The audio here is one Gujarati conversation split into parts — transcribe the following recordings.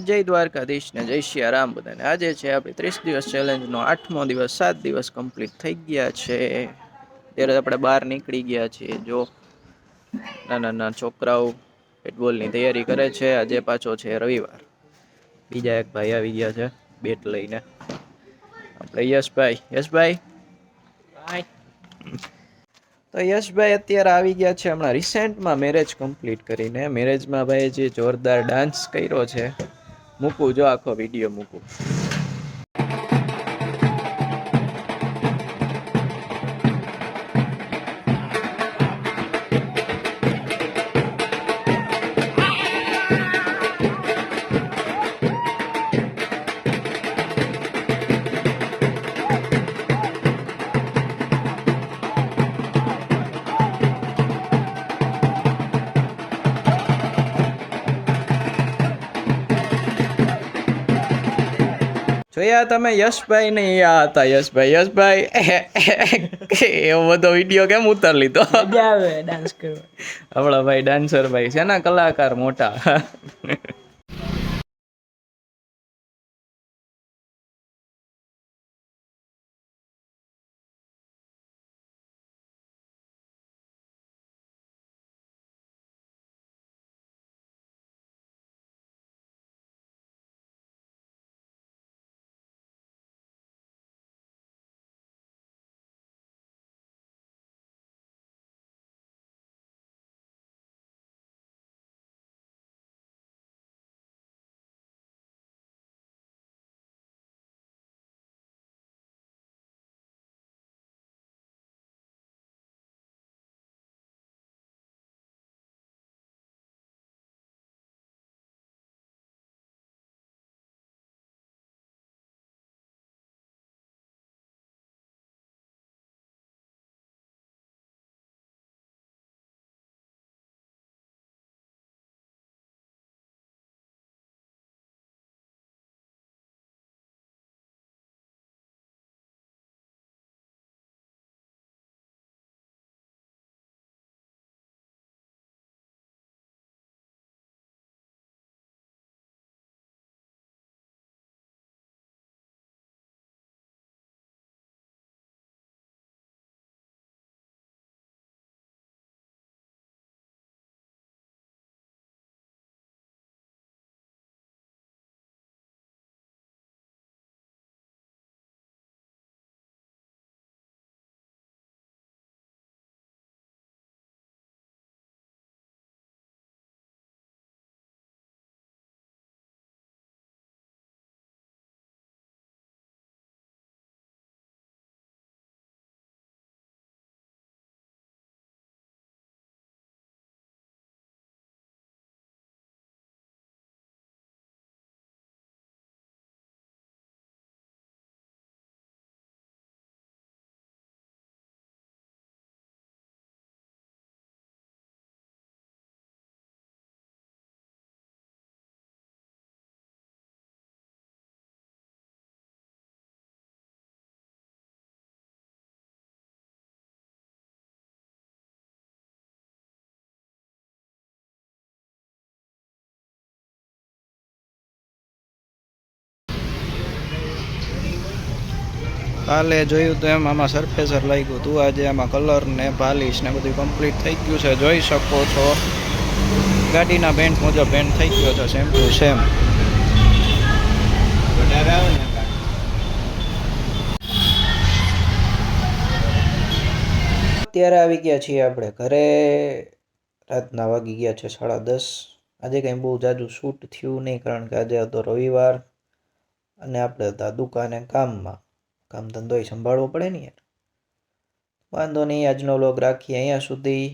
જય દ્વારકાધીશ ને જય સિયારામ બધાને. આજે છે આપણી 30 દિવસ ચેલેન્જનો 8મો દિવસ. 7 દિવસ કમ્પ્લીટ થઈ ગયા છે. ત્યારે આપણે બહાર નીકળી ગયા છીએ. જો નાના નાના છોકરાઓ ફૂટબોલની તૈયારી કરે છે. આજે પાછો છે રવિવાર. બીજા એક ભાઈ આવી ગયા છે બેટ લઈને, આપણે યશભાઈ. યશભાઈ તો યશભાઈ અત્યારે આવી ગયા છે હમણાં રિસેન્ટમાં મેરેજ કમ્પ્લીટ કરીને. મેરેજમાં ભાઈ જે જોરદાર ડાન્સ કર્યો છે, મૂકું જો આખો વિડીયો મૂકું. જોયા તમે યશભાઈ ને? આ હતા યશભાઈ. યશભાઈ એવો બધો વિડીયો કેમ ઉતાર લીધો? ડાન્સ કરવા હમણાં ભાઈ ડાન્સર ભાઈ છે ને, કલાકાર મોટા. કાલે જોયું તો એમ આમાં સરફેસર લાગ્યું હતું. આજે આમાં કલર ને પાલિશ ને બધું કમ્પ્લીટ થઈ ગયું છે. જોઈ શકો છો ગાડીના પેન્ટ મુજબ પેન્ટ થઈ ગયો છે, સેમ ટુ સેમ. અત્યારે આવી ગયા છીએ આપણે ઘરે. રાતના વાગી ગયા છે 10:30. આજે કંઈ બહુ જાજુ શૂટ થયું નહીં, કારણ કે આજે હતો રવિવાર અને આપણે હતા દુકાને કામમાં. કામ ધંધોય સંભાળવો પડે ને યાર. વાંધો નહીં, આજનો વ્લોગ રાખીએ અહીંયા સુધી.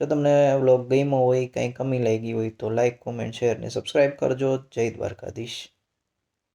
જો તમને વ્લોગ ગમ્યો હોય, કંઈ કમી લાગી હોય તો લાઈક, કોમેન્ટ, શેર ને સબસ્ક્રાઈબ કરજો. જય દ્વારકાધીશ.